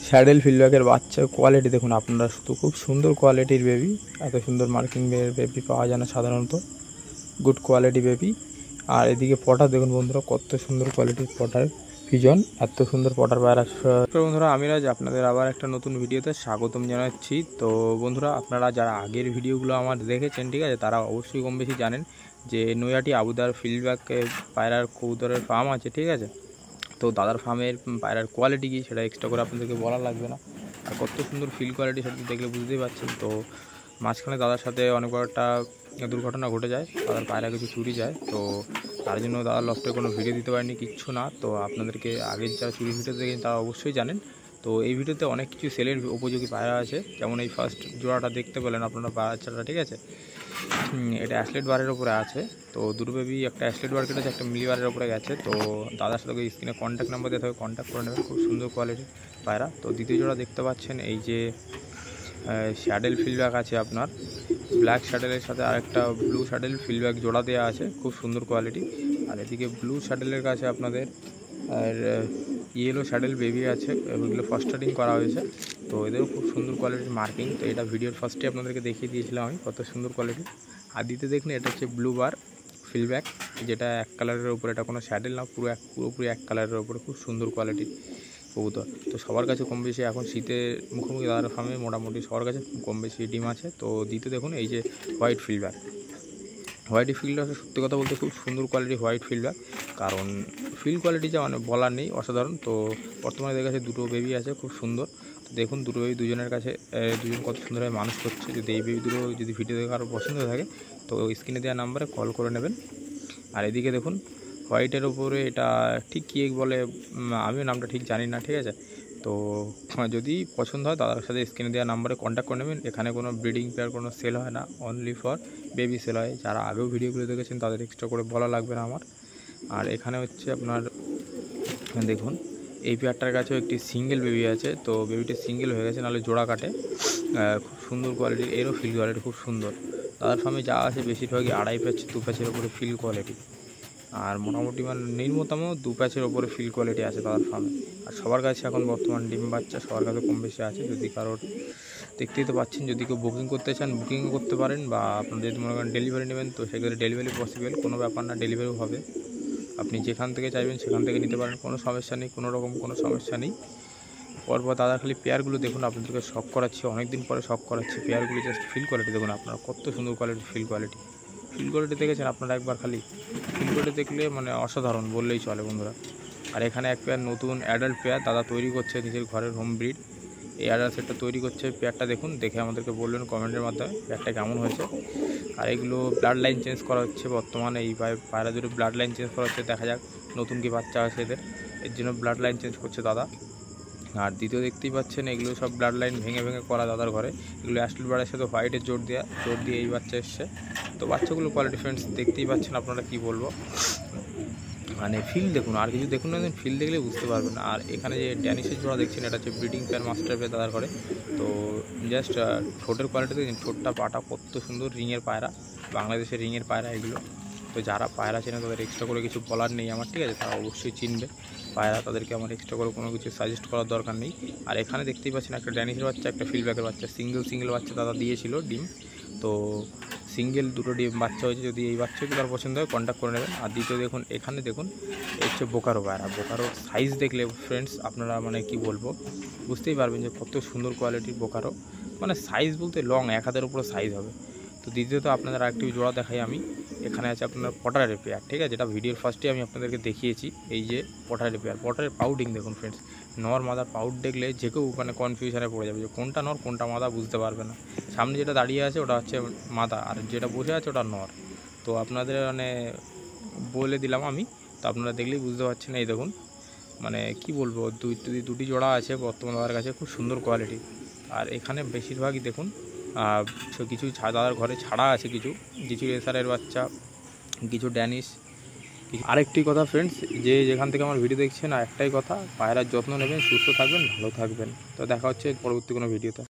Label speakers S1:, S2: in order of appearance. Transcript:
S1: Saddle ফিল্ডব্যাকের বাচ্চার quality দেখুন আপনারা, শুধু খুব সুন্দর কোয়ালিটির বেবি। এত সুন্দর মার্কিং বেবি পাওয়া যায় না সাধারণত, গুড কোয়ালিটি বেবি। আর এদিকে পটার দেখুন বন্ধুরা, কত সুন্দর কোয়ালিটির পটার পিজন, এত সুন্দর পটার পায়রা। বন্ধুরা আমি আজ আপনাদের আবার একটা নতুন ভিডিওতে স্বাগতম জানাচ্ছি। তো বন্ধুরা আপনারা যারা আগের ভিডিওগুলো আমার দেখেছেন, ঠিক আছে, তারা অবশ্যই কম বেশি জানেন যে নৈহাটি আবুদার ফিল্ডব্যাক পায়রার কবুতরের ফার্ম আছে, ঠিক আছে। তো দাদার ফার্মের পায়রার কোয়ালিটি কী সেটা এক্সট্রা করে আপনাদেরকে বলা লাগবে না। আর কত সুন্দর ফিল্ড কোয়ালিটি সেটা দেখলে বুঝতেই পারছেন। তো মাঝখানে দাদার সাথে অনেক বড় একটা দুর্ঘটনা ঘটে যায়, দাদার পায়রা কিছু চুরি যায়। তো তার জন্য দাদার লফটে কোনো ভিডিও দিতে পারেনি, কিচ্ছু না। তো আপনাদেরকে আগের যারা চুরি ভিডিও দেখেন তারা অবশ্যই জানেন। তো এই ভিডিওতে অনেক কিছু সেলের উপযোগী পায়রা আছে, যেমন এই ফার্স্ট জোড়াটা দেখতে পেলেন আপনারা বাচ্চাটা, ঠিক আছে। এটা অ্যাসলেট বারের ওপরে আছে। তো দুটো বেবি, একটা অ্যাসলেট বার কেটেছে, একটা মিলি বারের ওপরে গেছে। তো দাদার সাথে স্ক্রিনে কন্ট্যাক্ট নাম্বার দিতে হবে, কন্ট্যাক্ট করে নেবেন। খুব সুন্দর কোয়ালিটির পায়রা। তো দ্বিতীয় জোড়া দেখতে পাচ্ছেন এই যে শ্যাডেল ফিল্ডব্যাক আছে আপনার, ব্ল্যাক শ্যাডেলের সাথে আরেকটা ব্লু শ্যাডেল ফিল্ডব্যাক জোড়া দেওয়া আছে, খুব সুন্দর কোয়ালিটি। আর এদিকে ব্লু শ্যাডেলের কাছে আপনাদের আর ইয়েলো শ্যাডেল বেবি আছে, এগুলো ফার্স্ট স্টার্টিং করা হয়েছে। তো এদেরও খুব সুন্দর কোয়ালিটির মার্কিং। তো এটা ভিডিওর ফার্স্টে আপনাদেরকে দেখিয়ে দিয়েছিলাম আমি, কত সুন্দর কোয়ালিটি। আর দ্বিতীয় দেখুন এটা হচ্ছে ব্লু বার ফিল্ডব্যাক, যেটা এক কালারের উপরে, এটা কোনো শ্যাডেল না, পুরোপুরি এক কালারের উপরে, খুব সুন্দর কোয়ালিটির কবুতর। তো সবার কাছে কম বেশি এখন শীতের মুখোমুখি দাদার ফার্মে মোটামুটি সবার কাছে কম বেশি ডিম আছে। তো দ্বিতীয় দেখুন এই যে হোয়াইট ফিল্ডব্যাক, হোয়াইট ফিল্ডব্যাক সত্যি কথা বলতে খুব সুন্দর কোয়ালিটি হোয়াইট ফিল্ডব্যাক, কারণ ফিল্ড কোয়ালিটি যা মানে বলার নেই, অসাধারণ। তো বর্তমানে এদের কাছে দুটো বেবি আছে, খুব সুন্দর। তো দেখুন দুটো বেবি দুজনের কাছে, দুজন কত সুন্দরভাবে মানুষ করছে। যদি এই বেবি দুটো যদি ভিডিও দেখে আরও পছন্দ থাকে তো স্ক্রিনে দেওয়া নাম্বারে কল করে নেবেন। আর এদিকে দেখুন হোয়াইটের ওপরে এটা ঠিক কী বলে, আমিও নামটা ঠিক জানি না, ঠিক আছে। তো যদি পছন্দ হয় দাদার সাথে স্ক্রিনে দেওয়া নাম্বারে কন্ট্যাক্ট করে নেবেন। এখানে কোনো ব্রিডিং পেয়ার কোনো সেল হয় না, অনলি ফর বেবি সেল হয়। যারা আগেও ভিডিওগুলো দেখেছেন তাদের এক্সট্রা করে বলা লাগবে না আমার। আর এখানে হচ্ছে আপনার দেখুন এই পেয়ারটার কাছেও একটি সিঙ্গেল বেবি আছে। তো বেবিটা সিঙ্গেল হয়ে গেছে, নাহলে জোড়া কাটে। খুব সুন্দর কোয়ালিটির, এরও ফিল কোয়ালিটি খুব সুন্দর। দাদার ফার্মে যা আছে বেশিরভাগই 2.5 প্যাচ 2 প্যাচের ওপরে ফিল কোয়ালিটি, আর মোটামুটি মানে নিম্নতম 2 প্যাচের ওপরে ফিল কোয়ালিটি আছে দাদার ফার্মে। আর সবার কাছে এখন বর্তমান ডিম বাচ্চা সবার কাছে কম বেশি আছে। যদি কারোর দেখতেই তো পাচ্ছেন, যদি কেউ বুকিং করতে চান বুকিংও করতে পারেন, বা আপনার যদি মনে করেন ডেলিভারি নেবেন তো সেক্ষেত্রে ডেলিভারি পসিবল, কোনো ব্যাপার না, ডেলিভারিও হবে। আপনি যেখান থেকে চাইবেন সেখান থেকে নিতে পারেন, কোনো সমস্যা নেই, কোনো রকম কোনো সমস্যা নেই। পরপর দাদা খালি পেয়ারগুলো দেখুন, আপনাদেরকে শক করাচ্ছি, অনেকদিন পরে শক করাচ্ছি। পেয়ারগুলো জাস্ট ফিল কোয়ালিটি দেখুন আপনারা, কত সুন্দর quality feel quality. Feel quality দেখেছেন আপনারা একবার, খালি ফিল কোয়ালিটি দেখলে মানে অসাধারণ বললেই চলে বন্ধুরা। আর এখানে এক পেয়ার নতুন অ্যাডাল্ট পেয়ার দাদা তৈরি করছে নিজের ঘরের হোম ব্রিড, এই অ্যাডাল্ট সেটটা তৈরি করছে। পেয়ারটা দেখুন, দেখে আমাদেরকে বললেন কমেন্টের মাধ্যমে পেয়ারটা কেমন হয়েছে। আর এগুলো ব্লাড লাইন চেঞ্জ করা হচ্ছে বর্তমানে, এই পায়রা দুটো ব্লাড লাইন চেঞ্জ করা হচ্ছে, দেখা যাক নতুন কি বাচ্চা আছে এদের, এর জন্য ব্লাড লাইন চেঞ্জ করছে দাদা। আর দ্বিতীয় দেখতেই পাচ্ছেন এগুলো সব ব্লাড লাইন ভেঙে ভেঙে করা দাদার ঘরে। এগুলো অ্যাসলেট বারের সাথে হোয়াইটের জোর দিয়ে এই বাচ্চা এসছে। তো বাচ্চাগুলো কোয়ালিটি ফ্রেন্ডস দেখতেই পাচ্ছেন আপনারা, কি বলবো, মানে ফিল দেখুন, আর কিছু দেখুন না, ফিল দেখলে বুঝতে পারবেন। আর এখানে যে ড্যানিশের জোড়া দেখছেন এটা হচ্ছে ব্রিডিং পেয়ার মাস্টার পেয়ার দাদার ঘরে। তো জাস্ট ঠোঁটের কোয়ালিটি দেখুন, ঠোঁটটা পাটা কত সুন্দর, রিংয়ের পায়রা, বাংলাদেশের রিংয়ের পায়রা এগুলো। তো যারা পায়রা চেনে তাদের এক্সট্রা করে কিছু বলার নেই আমার, ঠিক আছে, তারা অবশ্যই চিনবে পায়রা, তাদেরকে আমার এক্সট্রা করে কোনো কিছু সাজেস্ট করার দরকার নেই। আর এখানে দেখতেই পাচ্ছেন একটা ড্যানিশের বাচ্চা, একটা ফিল্ডব্যাকের বাচ্চা, সিঙ্গেল বাচ্চা দাদা দিয়েছিল ডিম। তো সিঙ্গেল দুটো ডিম বাচ্চা হয়েছে, যদি এই বাচ্চাকে তার পছন্দ হয় কন্ট্যাক্ট করে নেবেন। আর দ্বিতীয় দেখুন এখানে দেখুন হচ্ছে বোকারো পায়রা, বোকারোর সাইজ দেখলে ফ্রেন্ডস আপনারা মানে কি বলবো বুঝতেই পারবেন যে কত সুন্দর কোয়ালিটির বোকারো, মানে সাইজ বলতে লং, এক হাতের উপরে সাইজ হবে। তো দ্বিতীয়ত আপনাদের আরেকটি জোড়া দেখাই আমি, এখানে আছে আপনার পটারের পেয়ার, ঠিক আছে, যেটা ভিডিওর ফার্স্টে আমি আপনাদেরকে দেখিয়েছি। এই যে পটারের পেয়ার, পটারের পাউডিং দেখুন ফ্রেন্ডস, নর মাদার পাউড দেখলে যে কেউ মানে কনফিউশনে পড়ে যাবে যে কোনটা নর কোনটা মাদা বুঝতে পারবে না। সামনে যেটা দাঁড়িয়ে আছে ওটা হচ্ছে মাদা, আর যেটা বসে আছে ওটা নর। তো আপনাদের মানে বলে দিলাম আমি, তো আপনারা দেখলেই বুঝতে পারছেন। এই দেখুন মানে কি বলবো, দুটি জোড়া আছে বর্তমান দাদার কাছে, খুব সুন্দর কোয়ালিটি। আর এখানে বেশিরভাগই দেখুন কিছু দাদার ঘরে ছাড়া আছে, কিছু রেসারের বাচ্চা, কিছু ড্যানিশ। আরেকটি কথা ফ্রেন্ডস, যে যেখান থেকে আমার ভিডিও দেখছেন একটাই কথা, পায়রার যত্ন নেবেন, সুস্থ থাকবেন, ভালো থাকবেন। তো দেখা হচ্ছে পরবর্তী কোনো ভিডিওতে।